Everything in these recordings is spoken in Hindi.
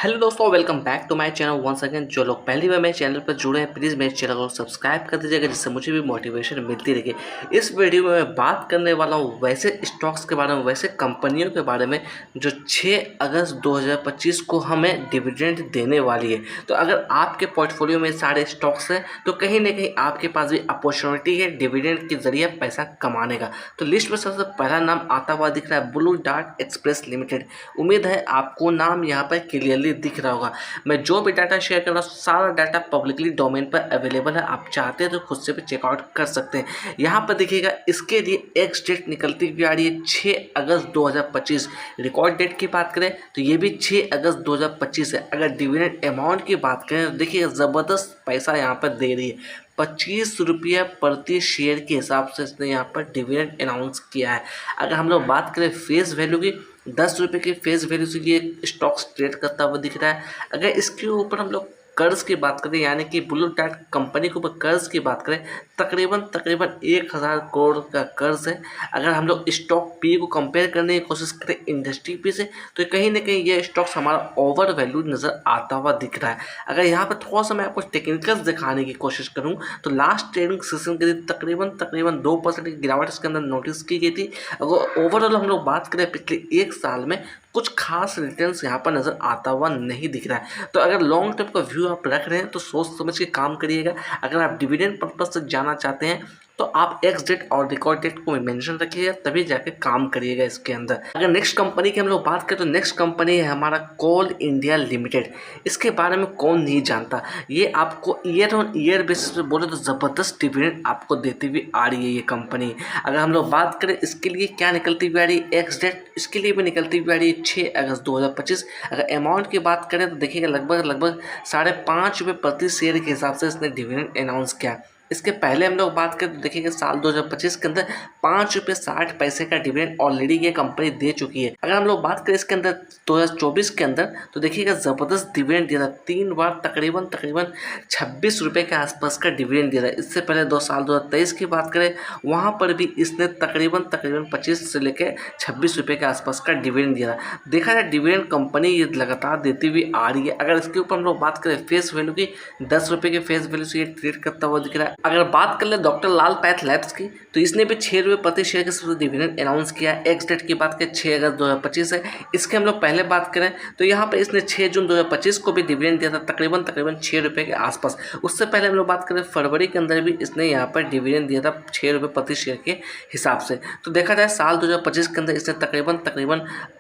हेलो दोस्तों, welcome back to my channel once again. जो लोग पहली बार मेरे चैनल पर जुड़े हैं प्लीज़ मेरे चैनल को सब्सक्राइब कर दीजिएगा, जिससे मुझे भी मोटिवेशन मिलती रहेगी। इस वीडियो में मैं बात करने वाला हूँ वैसे स्टॉक्स के बारे में, वैसे कंपनियों के बारे में जो 6 अगस्त 2025 को हमें डिविडेंड देने वाली है। तो अगर आपके पोर्टफोलियो में सारे स्टॉक्स हैं तो कहीं ना कहीं आपके पास भी अपॉर्चुनिटी है डिविडेंड के जरिए पैसा कमाने का। तो लिस्ट में सबसे पहला नाम आता हुआ दिख रहा है ब्लू डार्ट एक्सप्रेस लिमिटेड। उम्मीद है आपको नाम यहाँ पर क्लियरली दिख रहा होगा। मैं जो भी डाटा शेयर कर रहा हूँ सारा डाटा पब्लिकली डोमेन पर अवेलेबल है, आप चाहते हैं तो खुद से भी चेकआउट कर सकते हैं। यहाँ पर देखिएगा इसके लिए एक्स डेट निकलती हुई आ रही है 6 अगस्त 2025। रिकॉर्ड डेट की बात करें तो ये भी 6 अगस्त 2025 है। अगर डिविडेंड अमाउंट की बात करें तो देखिए ज़बरदस्त पैसा यहाँ पर दे रही है। 25 रुपया प्रति शेयर के हिसाब से इसने यहाँ पर डिविडेंड अनाउंस किया है। अगर हम लोग बात करें फेस वैल्यू की, 10 रुपये की फेस वैल्यू से ये स्टॉक्स ट्रेड करता हुआ दिख रहा है। अगर इसके ऊपर हम लोग कर्ज की बात करें, यानी कि ब्लू डार्ट कंपनी के ऊपर कर्ज की बात करें, तकरीबन 1000 करोड़ का कर्ज है। अगर हम लोग स्टॉक पी को कंपेयर करने की कोशिश करें इंडस्ट्री पी से तो कहीं ना कहीं ये स्टॉक्स हमारा ओवर वैल्यू नज़र आता हुआ दिख रहा है। अगर यहाँ पर थोड़ा सा मैं आपको टेक्निकल्स दिखाने की कोशिश करूँ तो लास्ट ट्रेडिंग सेशन के दिन तकरीबन 2% की गिरावट इसके अंदर नोटिस की गई थी। अगर ओवरऑल हम लोग बात करें पिछले एक साल में कुछ खास रिटर्न्स यहाँ पर नज़र आता हुआ नहीं दिख रहा है। तो अगर लॉन्ग टर्म का व्यू आप रख रहे हैं तो सोच समझ के काम करिएगा। अगर आप डिविडेंड पर्पज से जाना चाहते हैं तो आप एक्स डेट और रिकॉर्ड डेट को मेंशन रखिएगा, तभी जाके काम करिएगा इसके अंदर। अगर नेक्स्ट कंपनी की हम लोग बात करें तो नेक्स्ट कंपनी है हमारा कोल इंडिया लिमिटेड। इसके बारे में कौन नहीं जानता, ये आपको ईयर ऑन ईयर बेसिस पे बोले तो ज़बरदस्त डिविडेंड आपको देती हुई आ रही है ये कंपनी। अगर हम लोग बात करें इसके लिए क्या निकलती हुई आ रही है एक्स डेट, इसके लिए भी निकलती हुई आ रही है 6 अगस्त 2025। अगर अमाउंट की बात करें तो देखिएगा लगभग 5.5 रुपये प्रति शेयर के हिसाब से इसने डिविडेंड अनाउंस किया। इसके पहले हम लोग बात करें तो देखिएगा साल 2025 के अंदर 5 रुपये 60 पैसे का डिविडेंड ऑलरेडी ये कंपनी दे चुकी है। अगर हम लोग बात करें इसके अंदर 2024 के अंदर तो देखिएगा ज़बरदस्त डिविडेंड दिया था, 3 बार तकरीबन 26 रुपये के आसपास का डिविडेंड दिया था। इससे पहले साल 2023 की बात करें वहाँ पर भी इसने तकरीबन 25 से लेकर 26 रुपये के आसपास का डिविडेंड दिया था। देखा जाए डिविडेंड कंपनी ये लगातार देती हुई आ रही है। अगर इसके ऊपर हम लोग बात करें फेस वैल्यू की, 10 रुपये के फेस वैल्यू से ये ट्रेड करता हुआ दिख रहा है। अगर बात कर ले डॉक्टर लाल पैथ लैब्स की तो इसने भी 6 रुपये प्रति शेयर के साथ डिविडेंड अनाउंस किया है। एक्स डेट की बात करें 6 अगस्त 2025 है। इसके हम लोग पहले बात करें तो यहाँ पर इसने 6 जून 2025 को भी डिविडेंड दिया था तकरीबन 6 रुपये के आसपास। उससे पहले हम लोग बात करें फरवरी के अंदर भी इसने यहाँ पर डिविडेंड दिया था 6 रुपये प्रति शेयर के हिसाब से। तो देखा जाए साल 2025 के अंदर इसने तकरीबन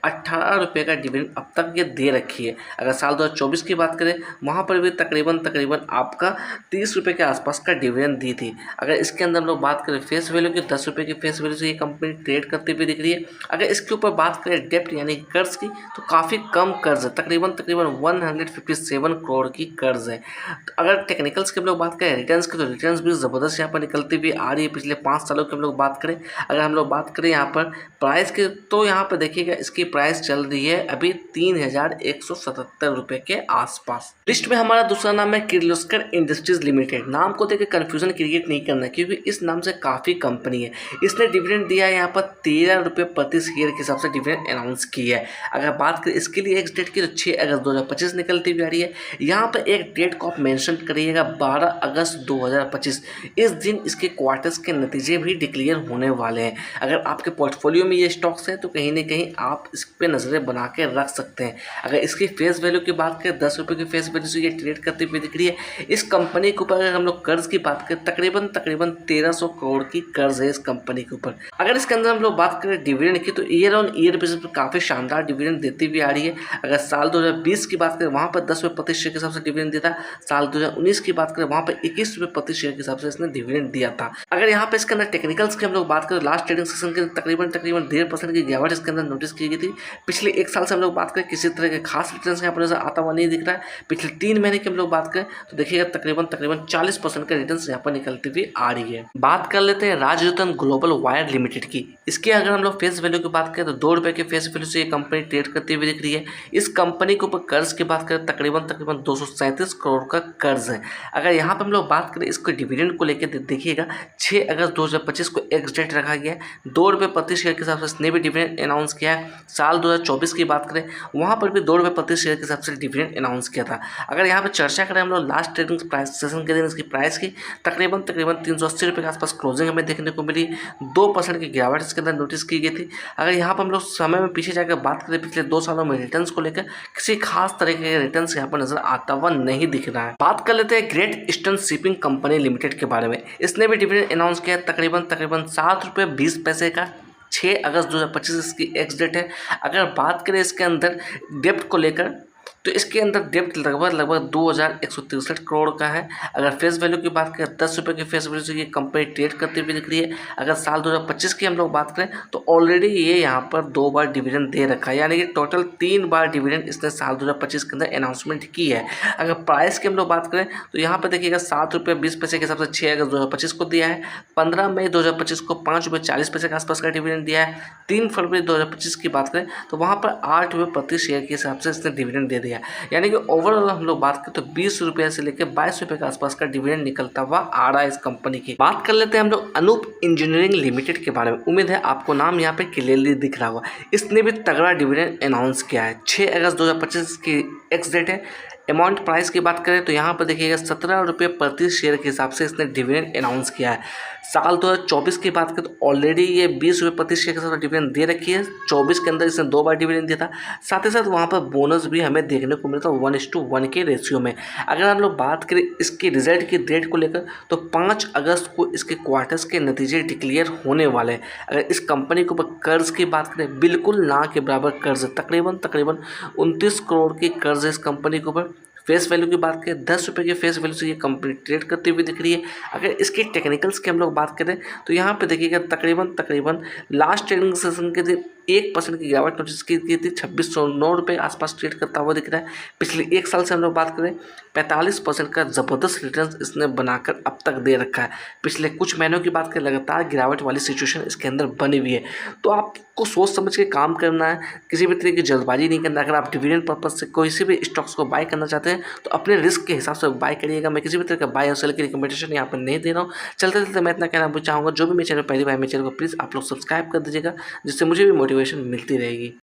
18 रुपये का डिविडेंड अब तक ये दे रखी है। अगर साल 2024 की बात करें वहाँ पर भी तकरीबन आपका 30 रुपये के आसपास का डिविडेंड दी थी। अगर इसके अंदर हम लोग बात करें फेस वैल्यू की, 10 रुपये की फेस वैल्यू से ये कंपनी ट्रेड करती हुई दिख रही है। अगर इसके ऊपर बात करें डेप्ट यानी कर्ज की तो काफ़ी कम कर्ज है, तकरीबन 157 करोड़ की कर्ज है। तो अगर टेक्निकल्स की हम लोग बात करें रिटर्न्स की तो रिटर्न्स भी ज़बरदस्त यहाँ पर निकलती हुई आ रही है। पिछले 5 सालों की हम लोग बात करें, अगर हम लोग बात करें यहाँ पर प्राइस की तो यहाँ पर देखिएगा इसकी प्राइस चल रही है अभी 3177 रुपये के आसपास। लिस्ट में हमारा दूसरा नाम है किर्लोस्कर इंडस्ट्रीज लिमिटेड। नाम को देकर कंफ्यूजन क्रिएट नहीं करना क्योंकि इस नाम से काफ़ी कंपनी है। इसने डिविडेंड दिया है यहाँ पर 13 रुपये प्रति शेयर के हिसाब से डिविडेंड अनाउंस किया है। अगर बात करें इसके लिए एक्स डेट की तो 6 अगस्त 2025 निकलती हुई आ रही है। यहाँ पर एक डेट को आप मेंशन करिएगा 12 अगस्त 2025। इस दिन इसके क्वार्टर्स के नतीजे भी डिक्लेयर होने वाले हैं। अगर आपके पोर्टफोलियो में ये स्टॉक्स हैं तो कहीं ना कहीं आप इस पर नज़रें बना के रख सकते हैं। अगर इसकी फेस वैल्यू की बात करें 10 रुपये की फेस वैल्यू से ये ट्रेड करती हुई दिख रही है। इस कंपनी के ऊपर अगर हम लोग कर्ज की बात करें तकरीबन 1300 करोड़ की कर्ज है इस कंपनी के ऊपर। अगर इसके अंदर हम लोग बात करें डिविडेंड की तो ईयर ऑन ईयर बेसिस पर काफ़ी शानदार डिविडेंड देती हुई आ रही है। अगर साल 2020 की बात करें वहाँ पर 10 रुपये प्रति शेयर के हिसाब से डिविडेंड दिया था। साल 2019 की बात करें वहाँ पर 21 रुपये प्रति शेयर के हिसाब से इसने डिविडेंड दिया था। अगर यहाँ पे इसके अंदर टेक्निकल्स की हम लोग बात करें लास्ट ट्रेडिंग सेशन के तकरीबन 1.5% की गिरावट इसके अंदर नोटिस की गई थी। पिछले एक साल से हम लोग बात करें किसी तरह के खास रिटर्न यहाँ पर आता हुआ नहीं दिख रहा है। पिछले 3 महीने की हम लोग बात करें तो देखिएगा तकरीबन 40% का रिटर्न यहाँ पर निकलती हुई आ रही है। बात कर लेते हैं राजरतन ग्लोबल वायर लिमिटेड की। इसकी अगर हम लोग फेस वैल्यू की बात करें तो 2 रुपये के फेस वैल्यू से ये कंपनी ट्रेड करती हुई दिख रही है। इस कंपनी के ऊपर कर्ज की बात करें तकरीबन 237 करोड़ का कर्ज है। अगर यहाँ पर हम लोग बात करें इसको डिविडेंड को लेकर देखिएगा 6 अगस्त 2025 को एक्स डेट रखा गया है। 2 रुपये प्रति शेयर के हिसाब से इसने भी डिविडेंड अनाउंस किया है। साल 2024 की बात करें वहाँ पर भी 2 रुपये प्रति शेयर के हिसाब से डिविडेंड अनाउंस किया था। अगर यहाँ पर चर्चा करें हम लोग लास्ट ट्रेडिंग प्राइस सेशन के दिन इसकी प्राइस की तकरीबन 380 रुपये के आसपास क्लोजिंग हमें देखने को मिली। 2% की गिरावट इसके अंदर नोटिस की गई थी। अगर यहाँ पर हम लोग समय में पीछे जाकर बात करें पिछले 2 सालों में रिटर्न्स को लेकर किसी खास तरीके के रिटर्न्स यहाँ पर नजर आता हुआ नहीं दिख रहा है। बात कर लेते हैं great eastern shipping company limited के बारे में। इसने भी डिविडेंड अनाउंस किया तकरीबन 7 रुपये 20 पैसे का। 6 अगस्त 2025 इसकी एक्स डेट है। अगर बात करें इसके अंदर डेप्ट को लेकर तो इसके अंदर डेप्ट लगभग 2163 करोड़ का है। अगर फेस वैल्यू की बात करें 10 रुपये की फेस वैल्यू से ये कंपनी ट्रेड करती हुई दिख रही है। अगर साल 2025 की हम लोग बात करें तो ऑलरेडी ये यहाँ पर 2 बार डिविडेंड दे रखा है, यानी कि टोटल 3 बार डिविडेंड इसने साल 2025 के अंदर अनाउंसमेंट की है। अगर प्राइस की हम लोग बात करें तो यहाँ पर देखिएगा 7 रुपये 20 पैसे के हिसाब से 6 अगस्त 2025 को दिया है। 15 मई 2025 को 5 रुपये 40 पैसे के आसपास का डिविडेंड दिया है। 3 फरवरी 2025 की बात करें तो वहाँ पर 8 रुपये प्रति शेयर के हिसाब से इसने डिविडेंड दे दिया। यानी कि ओवरऑल हम लोग बात करें तो 20 रुपये से लेकर 22 रुपये के आसपास का डिविडेंड निकलता हुआ आ रहा है इस कंपनी की। बात कर लेते हैं हम लोग अनूप इंजीनियरिंग लिमिटेड के बारे में। उम्मीद है आपको नाम यहाँ पे क्लियरली दिख रहा होगा। इसने भी तगड़ा डिविडेंड अनाउंस किया है। 6 अगस्त 2025 की एक्स डेट है। अमाउंट प्राइस की बात करें तो यहाँ पर देखिएगा 17 रुपये प्रति शेयर के हिसाब से इसने डिविडेंड अनाउंस किया है। साल 2024 की बात करें तो ऑलरेडी ये 20 रुपये प्रति शेयर के साथ डिविडेंड दे रखी है। 24 के अंदर इसने 2 बार डिविडेंड दिया था। साथ ही साथ वहाँ पर बोनस भी हमें देखने को मिलता है 1:1 के रेशियो में। अगर हम लोग बात करें इसके रिजल्ट की डेट को लेकर तो 5 अगस्त को इसके क्वार्टर्स के नतीजे डिक्लेयर होने वाले हैं। अगर इस कंपनी के ऊपर कर्ज की बात करें बिल्कुल ना के बराबर कर्ज तकरीबन 29 करोड़ की कर्ज है इस कंपनी के ऊपर। फेस वैल्यू की बात करें 10 रुपये की फेस वैल्यू से ये कंपनी ट्रेड करती हुई दिख रही है। अगर इसके टेक्निकल्स की हम लोग बात करें तो यहाँ पे देखिएगा तकरीबन लास्ट ट्रेडिंग सेशन के दिन 1% की गिरावट नोटिस की थी। 2609 रुपये आसपास ट्रेड करता हुआ दिख रहा है। पिछले 1 साल से हम लोग बात करें 45% का ज़बरदस्त रिटर्न इसने बनाकर अब तक दे रखा है। पिछले कुछ महीनों की बात करें लगातार गिरावट वाली सिचुएशन इसके अंदर बनी हुई है। तो आपको सोच समझ के काम करना है, किसी भी तरीके की जल्दबाजी नहीं करना। अगर आप डिविडेंड पर्पज से किसी भी स्टॉक्स को बाय करना चाहते हैं तो अपने रिस्क के हिसाब से बाय करिएगा। मैं किसी भी तरह का बाय और सेल की रिकमेंडेशन यहाँ पर नहीं दे रहा हूँ। चलते चलते मैं इतना कहना चाहूँगा, जो भी मेरे चैनल पहली बार मेरे चैनल को प्लीज़ आप लोग सब्सक्राइब कर दीजिएगा, जिससे मुझे भी मोटिवेशन मिलती रहेगी।